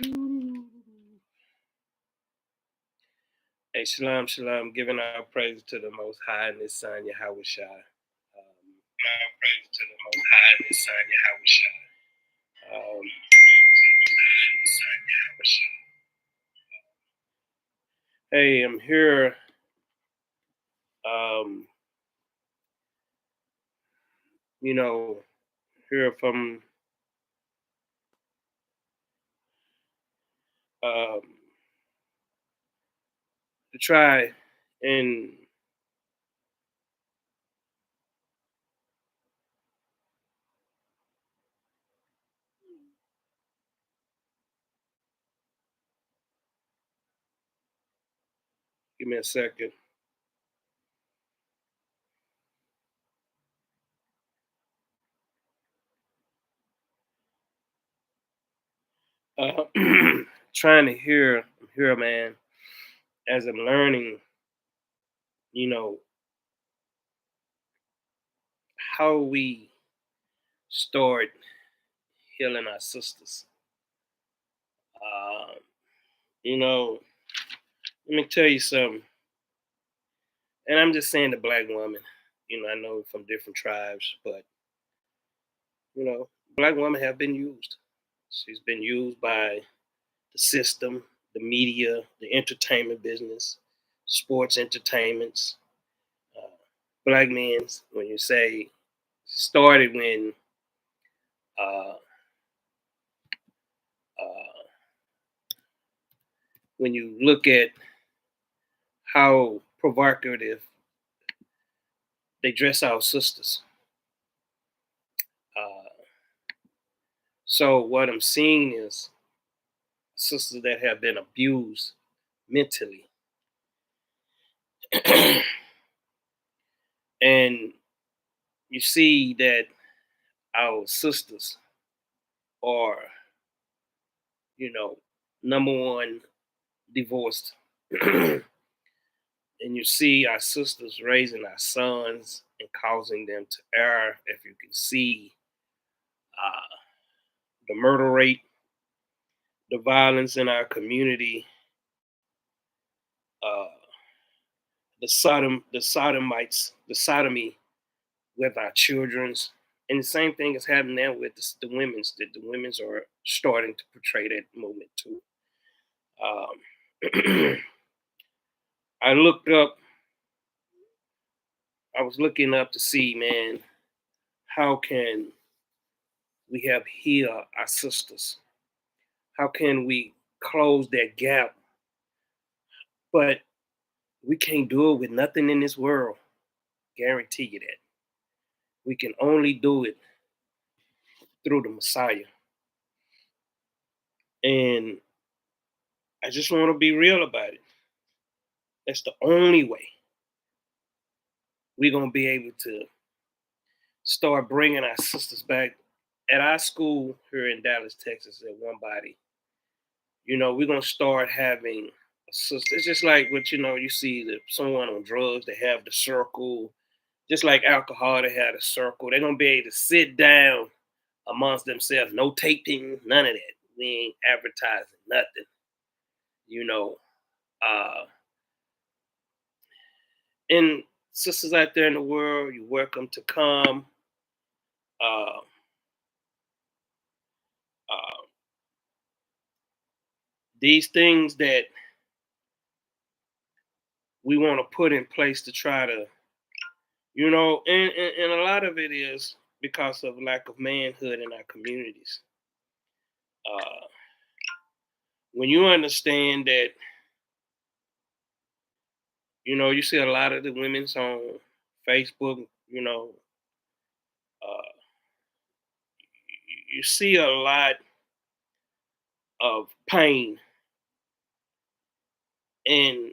Hey, shalom, shalom, giving our praise to the Most High and His Son, Yahweh Shai. Our praise to the Most High and His Son, Yahweh Shai. Hey, I'm here, um, you know, here from um, to try and give me a second. Uh, trying to hear, man, as I'm learning, you know, how we start healing our sisters. Uh, you know, let me tell you something. And I'm just saying the black woman. I know from different tribes, but black women have been used. She's been used by the system, the media, the entertainment business, sports entertainments, uh, black men's. When you say started uh, uh, when you look at how provocative they dress our sisters. Uh, so what I'm seeing is sisters that have been abused mentally. And you see that our sisters are, you know, number one, divorced. And you see our sisters raising our sons and causing them to err. If you can see uh, the murder rate, the violence in our community, uh, the sodomites, the sodomy with our children's, and the same thing is happening now with the women's. That the women's are starting to portray that movement too. Um, I looked up. I was looking up to see, man, how can we have healed our sisters? How can we close that gap? But we can't do it with nothing in this world. Guarantee you that. We can only do it through the Messiah. And I just want to be real about it. That's the only way we're going to be able to start bringing our sisters back. At our school here in Dallas, Texas, at One Body, we're going to start having a sister. It's just like what, you see that someone on drugs, they have the circle. Just like alcohol, they have a circle. They're going to be able to sit down amongst themselves. No taping, none of that. We ain't advertising nothing, you know. Uh, and sisters out there in the world, you're welcome to come. Uh, uh, these things that we want to put in place to try to, and a lot of it is because of lack of manhood in our communities. Uh, when you understand that, you see a lot of the women's on Facebook, uh, you see a lot of pain. And,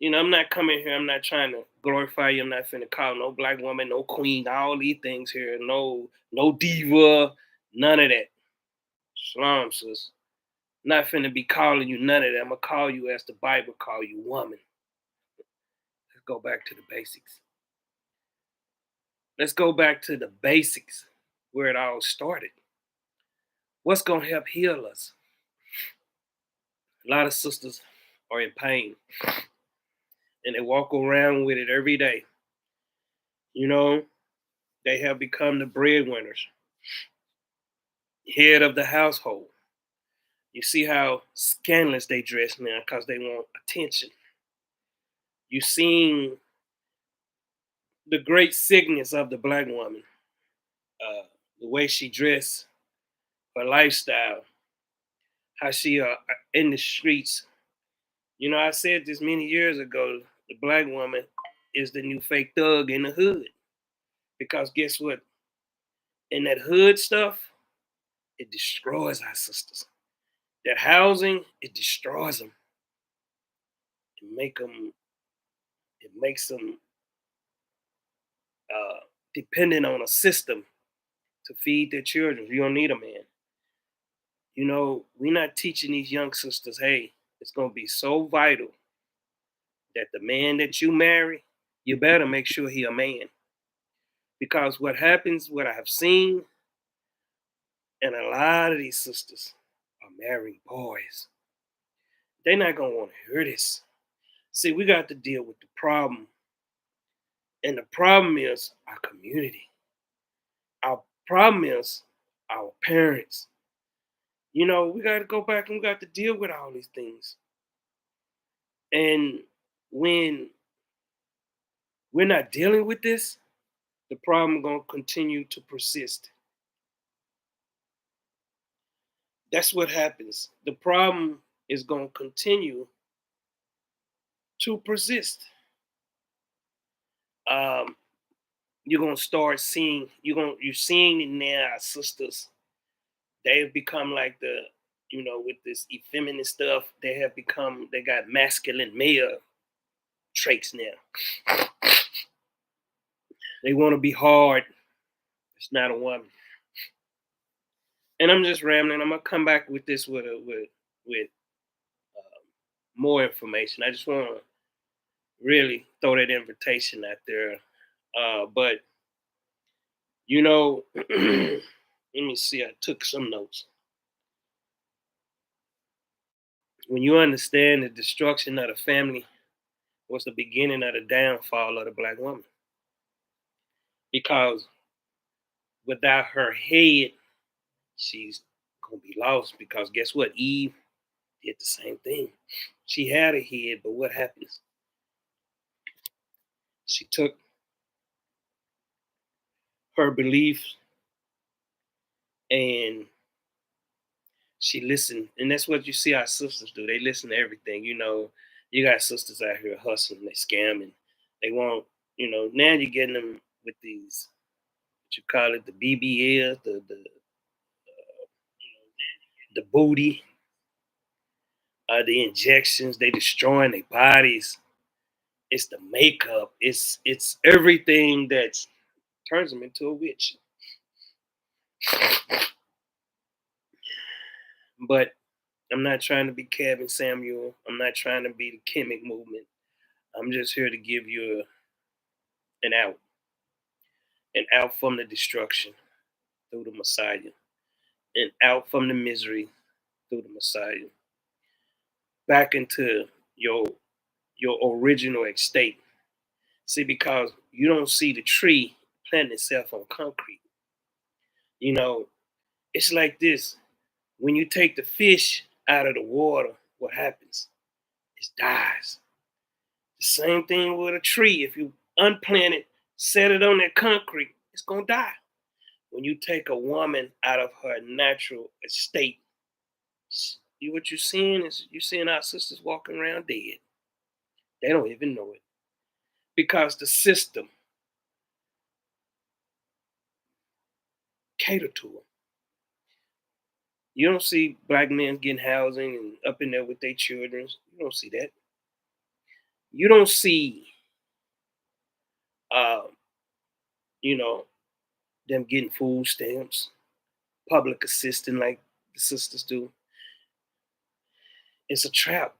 I'm not coming here, I'm not trying to glorify you. I'm not finna call no black woman, no queen, all these things here. No diva, none of that. Shalom, sis. Not finna be calling you none of that. I'm gonna call you as the Bible call you woman. Let's go back to the basics. Let's go back to the basics where it all started. What's gonna help heal us? A lot of sisters are in pain and they walk around with it every day. You know, they have become the breadwinners, head of the household. You see how scandalous they dress now because they want attention. You seen the great sickness of the black woman, the way she dressed, her lifestyle, how she in the streets. You know, I said this many years ago. The black woman is the new fake thug in the hood because guess what? In that hood stuff, it destroys our sisters. That housing, it destroys them. It make them. It makes them uh, dependent on a system to feed their children. You don't need a man. You know, we're not teaching these young sisters, hey, it's gonna be so vital that the man that you marry, you better make sure he a man. Because what happens, what I have seen, and a lot of these sisters are marrying boys. They're not gonna want to hear this. See, we got to deal with the problem. And the problem is our community. Our problem is our parents. You know, we got to go back and we got to deal with all these things. And when we're not dealing with this, the problem gonna continue to persist. That's what happens. The problem is gonna continue to persist. Um, you're gonna start seeing you're seeing it now, our sisters. They've become like with this effeminate stuff. They got masculine male traits now. They want to be hard. It's not a woman. And I'm just rambling. I'm gonna come back with this with more information. I just want to really throw that invitation out there. But let me see. I took some notes. When you understand the destruction of the family was the beginning of the downfall of the black woman, because without her head, she's gonna be lost. Because guess what? Eve did the same thing. She had a head, but what happens? She took her beliefs and she listened, and that's what you see our sisters do. They listen to everything. You got sisters out here hustling, they scamming, they want. Now you're getting them with these, what you call it, the BBL, the booty, the injections. They destroying their bodies. It's the makeup. It's everything that turns them into a witch. But I'm not trying to be Kevin Samuel. I'm not trying to be the Kemet movement. I'm just here to give you an out, and out from the destruction through the Messiah, and out from the misery through the Messiah, back into your your original estate. See, because you don't see the tree planting itself on concrete. You know, it's like this. When you take the fish out of the water, what happens? It dies. The same thing with a tree. If you unplant it, set it on that concrete, it's gonna die. When you take a woman out of her natural estate, what you're seeing is you're seeing our sisters walking around dead. They don't even know it because the system catered to them. You don't see black men getting housing and up in there with their children. You don't see that. You don't see, uh, you know, them getting food stamps, public assistance like the sisters do. It's a trap.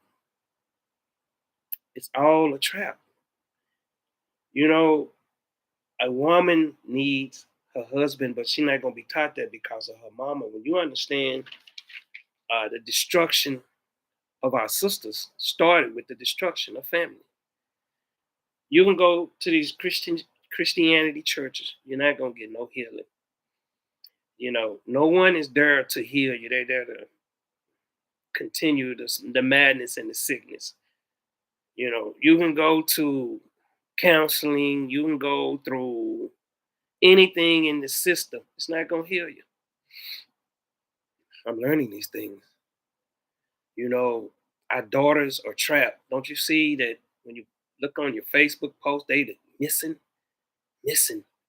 It's all a trap. You know, a woman needs her husband, but she's not gonna be taught that because of her mama. When you understand the destruction of our sisters started with the destruction of family. You can go to these Christianity churches, you're not gonna get no healing. No one is there to heal you. They're there to continue the madness and the sickness. You can go to counseling, you can go through anything in the system. It's not gonna heal you. I'm learning these things. You know, our daughters are trapped. Don't you see that when you look on your Facebook post, they missing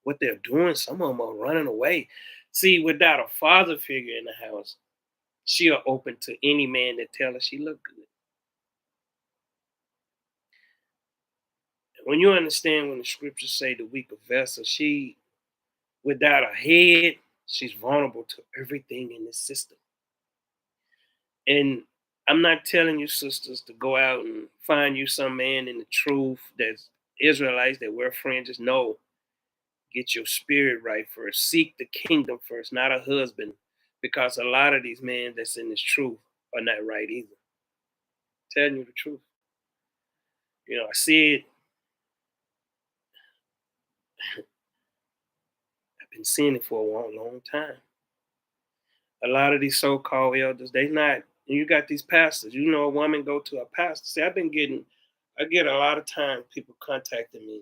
what they're doing. Some of them are running away. See, without a father figure in the house, she'll open to any man that tell her she look good. When you understand when the scriptures say the weaker vessel, she without a head, she's vulnerable to everything in this system. And I'm not telling you, sisters, to go out and find you some man in the truth that's Israelites that wear fringes. No, get your spirit right first. Seek the kingdom first, not a husband, because a lot of these men that's in this truth are not right either. Telling you the truth. I see it. I've been seeing it for a long, long time. A lot of these so-called elders, they not. And you got these pastors. A woman go to a pastor. See, I get a lot of times people contacting me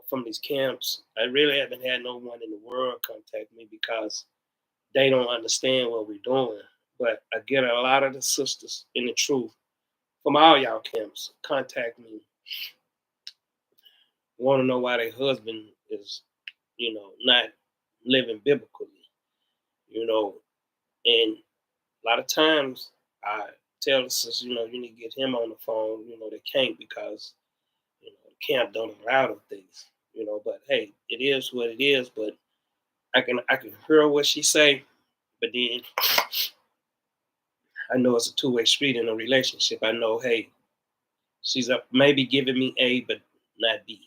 from these camps. I really haven't had no one in the world contact me because they don't understand what we're doing. But I get a lot of the sisters in the truth from all y'all camps contact me, want to know why their husband is, not living biblically, you know. And a lot of times I tell the sisters, you need to get him on the phone. They can't because, the camp don't allow them things, But hey, it is what it is. But I can hear what she say, but then I know it's a two-way street in a relationship. I know, hey, she's up maybe giving me A, but not B.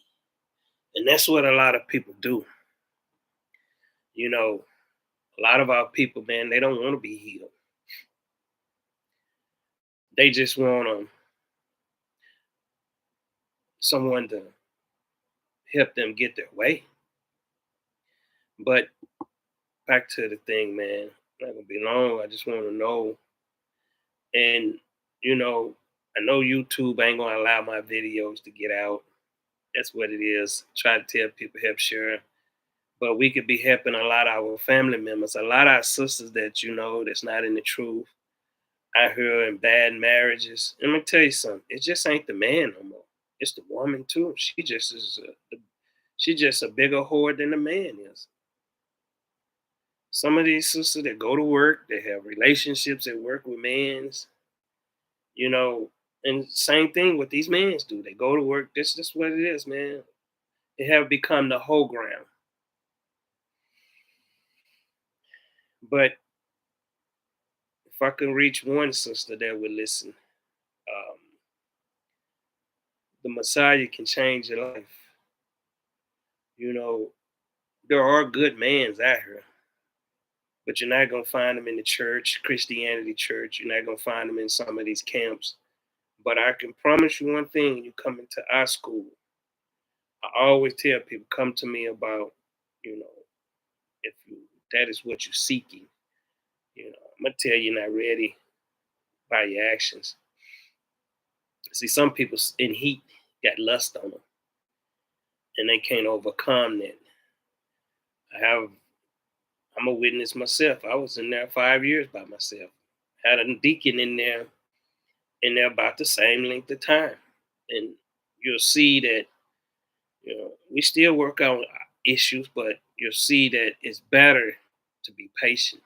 And that's what a lot of people do. You know, a lot of our people, man, they don't want to be healed. They just want someone to help them get their way. But back to the thing, man, not gonna be long. I just want to know, and you know, I know YouTube ain't gonna allow my videos to get out. That's what it is. Try to tell people, help share. But we could be helping a lot of our family members, a lot of our sisters that that's not in the truth. I hear in bad marriages. And let me tell you something. It just ain't the man no more. It's the woman too. She just a bigger whore than the man is. Some of these sisters that go to work, they have relationships at work with mans, you know, and same thing what these mans do. They go to work. This what it is, man. It have become the whole ground. But if I could reach one sister that would listen, um, the Messiah can change your life. You know, there are good mans out here, but you're not gonna find them in the church, Christianity church. You're not gonna find them in some of these camps. But I can promise you one thing: when you come into our school, I always tell people, come to me about, you know, if you that is what you're seeking. I'm gonna tell you not ready by your actions. See, some people in heat got lust on them, and they can't overcome that. I have. I'm a witness myself. I was in there 5 years by myself. Had a deacon in there about the same length of time, and you'll see that we still work on issues, but you'll see that it's better to be patient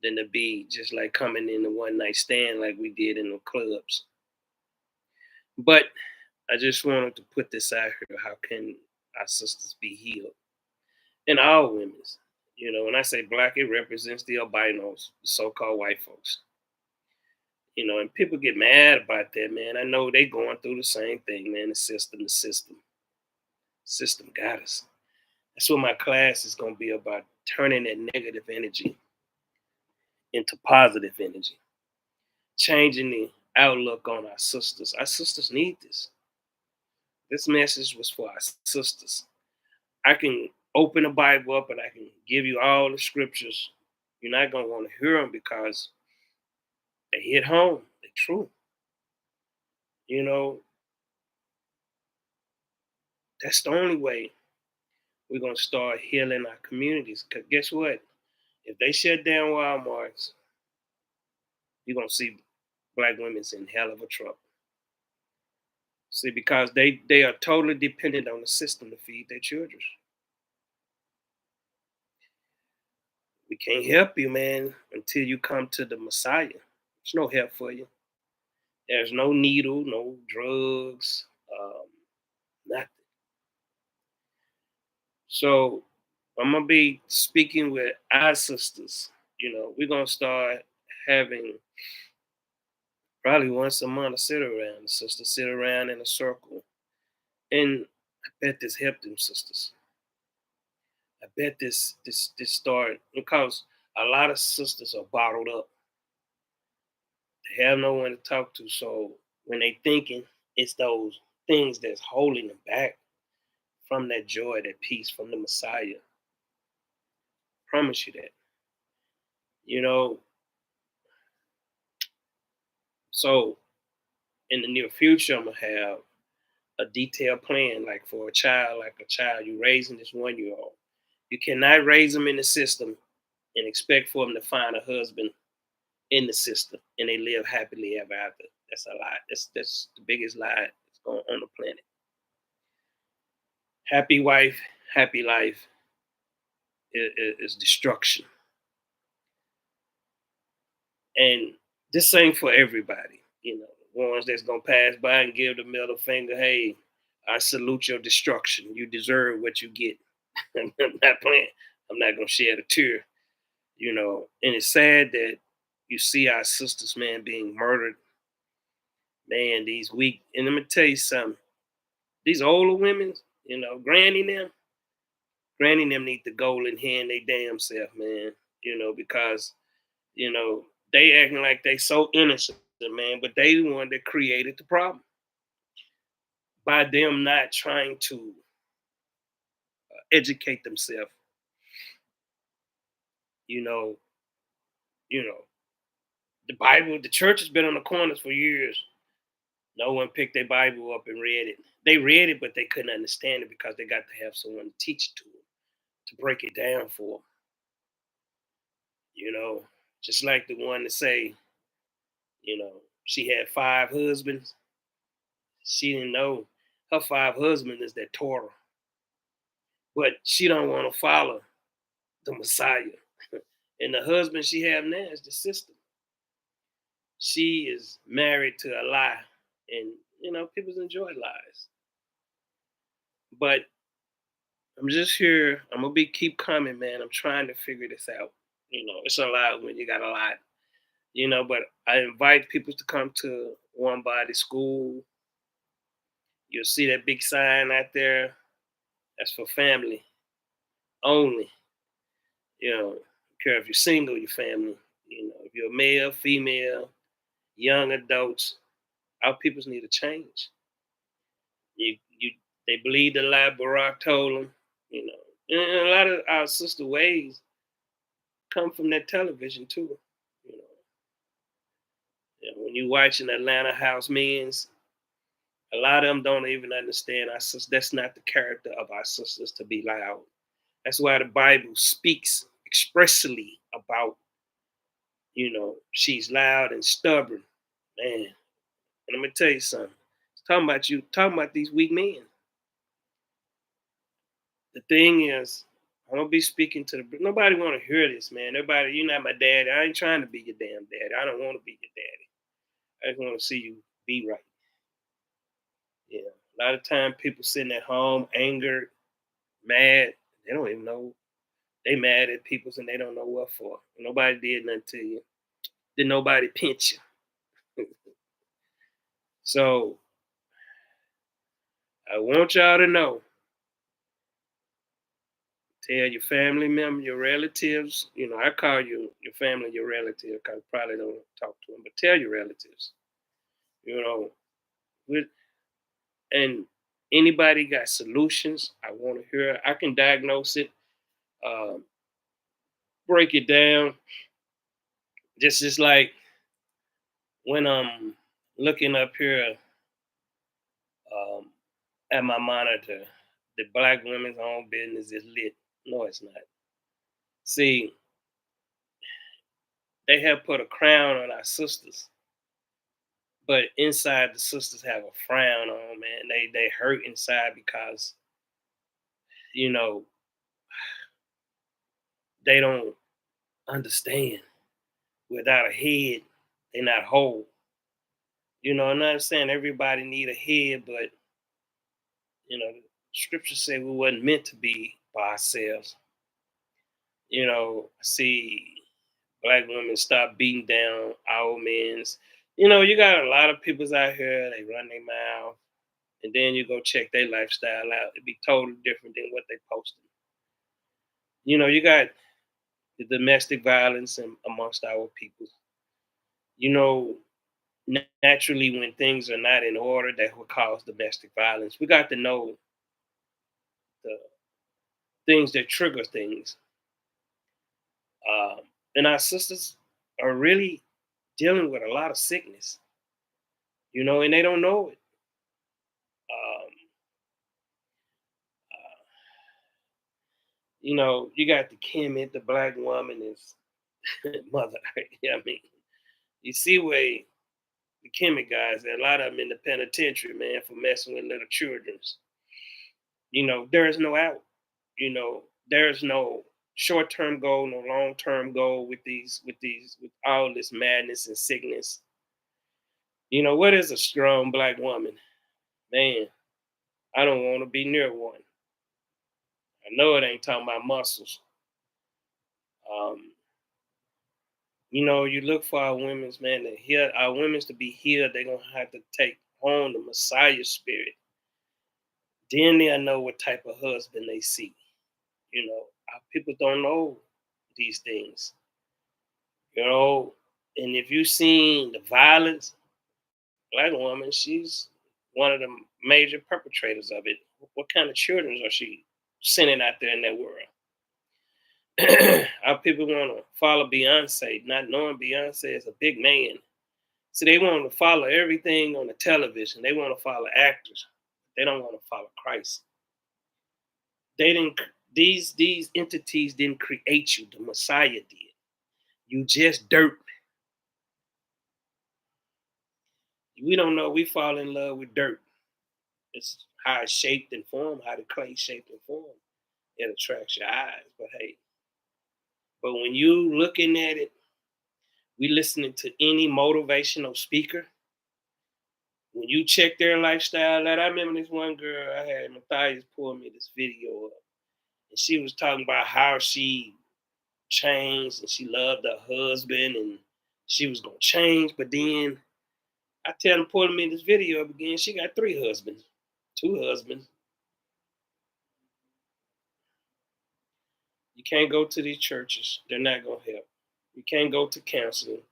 than to be just like coming in a one night stand like we did in the clubs. But I just wanted to put this out here. How can our sisters be healed? And all women's. When I say black, it represents the albinos, the so-called white folks. And people get mad about that, man. I know they going through the same thing, man. The system got us. That's what my class is going to be about, turning that negative energy into positive energy, changing the outlook on our sisters. Our sisters need this. This message was for our sisters. I can open the Bible up and I can give you all the scriptures. You're not going to want to hear them because they hit home. They're true. You know, that's the only way we're going to start healing our communities. Because guess what? If they shut down Walmarts, you're going to see black women's in hell of a trouble. See, because they are totally dependent on the system to feed their children. We can't help you, man, until you come to the Messiah. There's no help for you. There's no needle, no drugs, nothing. So I'm gonna be speaking with our sisters. We're gonna start having probably once a month to sit around, the sisters sit around in a circle. And I bet this helped them sisters. I bet this start because a lot of sisters are bottled up. They have no one to talk to. So when they thinking, it's those things that's holding them back from that joy, that peace from the Messiah. Promise you that. You know, so in the near future, I'm gonna have a detailed plan, like for a child you raising this 1 year old. You cannot raise them in the system and expect for them to find a husband in the system and they live happily ever after. That's a lie. That's the biggest lie that's going on the planet. Happy wife, happy life is destruction. And this ain't for everybody. Ones that's gonna pass by and give the middle finger, hey, I salute your destruction. You deserve what you get. I'm not playing. I'm not gonna shed a tear. And it's sad that you see our sisters, man, being murdered. Man, these weak. And let me tell you something. These older women, granny them need the golden hand they damn self, man. Because you know they acting like they so innocent, man, but they the one that created the problem by them not trying to educate themselves. You know, you know, the Bible, the church has been on the corners for years. No one picked their Bible up and read it. They read it, but they couldn't understand it because they got to have someone to teach it to them, to break it down for them. You know, just like the one to say, she had 5 husbands. She didn't know her 5 husbands is that Torah, but she don't want to follow the Messiah. And the husband she have now is the sister. She is married to a lie, and people enjoy lies. But I'm just here. I'm gonna be keep coming, man. I'm trying to figure this out. It's a lot when you got a lot. But I invite people to come to One Body School. You'll see that big sign out there. That's for family only. Care if you're single, your family. If you're male, female, young adults, our peoples need a change. You they believe the lie Barack told them. And a lot of our sister ways come from that television too. You know, when you watching Atlanta House Men's, a lot of them don't even understand our sisters. That's not the character of our sisters to be loud. That's why the Bible speaks expressly about, she's loud and stubborn. Man, and let me tell you something. It's talking about these weak men. The thing is, I'm gonna be speaking to nobody wanna hear this, man. Nobody, you're not my daddy. I ain't trying to be your damn daddy. I don't wanna be your daddy. I just wanna see you be right. Yeah. A lot of time people sitting at home, angered, mad. They don't even know they mad at people and they don't know what for. Nobody did nothing to you. Did nobody pinch you? So I want y'all to know Tell your family member, your relatives. I call you your family, your relative, because probably don't talk to them, but tell your relatives. You know, with and anybody got solutions, I want to hear. I can diagnose it, um, break it down. Just like when I'm looking up here um, at my monitor, the Black women's own business is lit. No, it's not. See, they have put a crown on our sisters, but inside the sisters have a frown on, man. They hurt inside because you know they don't understand. Without a head, they're not whole. I'm not saying everybody need a head, but scriptures say we wasn't meant to be by ourselves. I see black women stop beating down our men's. You got a lot of peoples out here, they run their mouth, and then you go check their lifestyle out. It'd be totally different than what they posted. You got the domestic violence amongst our people. You know, naturally, when things are not in order, that will cause domestic violence. We got to know the things that trigger things. Um, and our sisters are really dealing with a lot of sickness, and they don't know it. Um, you got the Kemet, the black woman is mother. I mean, you see where the Kemet guys, there are a lot of them in the penitentiary, man, for messing with little children's. There is no out. There is no short-term goal, no long-term goal with all this madness and sickness. What is a strong black woman? Man, I don't want to be near one. I know it ain't talking about muscles. Um, you look for our women's man to heal our women's to be healed, they're gonna have to take on the Messiah spirit. Then they'll know what type of husband they see. Our people don't know these things. You know, and if you've seen the violence, black woman, she's one of the major perpetrators of it. What kind of children are she sending out there in that world? Our people want to follow Beyonce, not knowing Beyonce is a big man. So they want to follow everything on the television. They want to follow actors. They don't want to follow Christ. They didn't. These entities didn't create you. The Messiah did. You just dirt. We don't know. We fall in love with dirt. It's how it's shaped and formed, how the clay shaped and formed. It attracts your eyes. But hey, but when you looking at it, we listening to any motivational speaker. When you check their lifestyle, I remember this one girl I had Matthias pull me this video up, and she was talking about how she changed and she loved her husband and she was gonna change, but then I tell them pull me this video up again. She got three husbands, two husbands. You can't go to these churches; they're not gonna help. You can't go to counseling.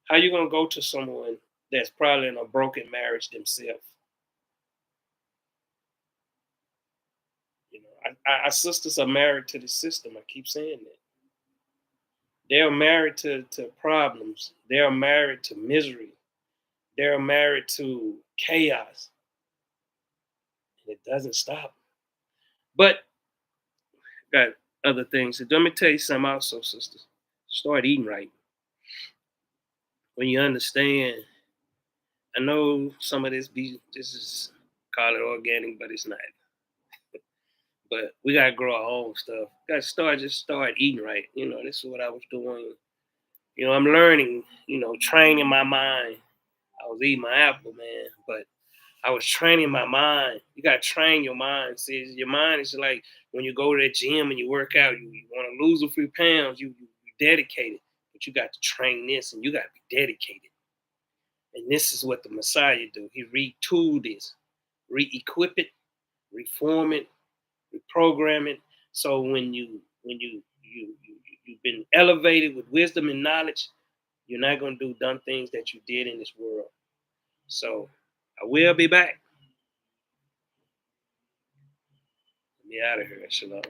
How you gonna go to someone that's probably in a broken marriage themselves? Our sisters are married to the system. I keep saying that. They are married to problems. They are married to misery. They are married to chaos. And it doesn't stop. But got other things. So let me tell you something also, sisters. Start eating right. When you understand, I know some of this is call it organic, but it's not. But we gotta grow our own stuff. Gotta start eating right. This is what I was doing. I'm learning, training my mind. I was eating my apple, man, but I was training my mind. You gotta train your mind. See, your mind is like when you go to the gym and you work out, you want to lose a few pounds, you dedicated, but you got to train this and you got to be dedicated. And this is what the Messiah do. He retooled this, re-equip it, reform it, reprogram it. So when you when you've been elevated with wisdom and knowledge, you're not gonna do dumb things that you did in this world. So I will be back. Be out of here. Shalom.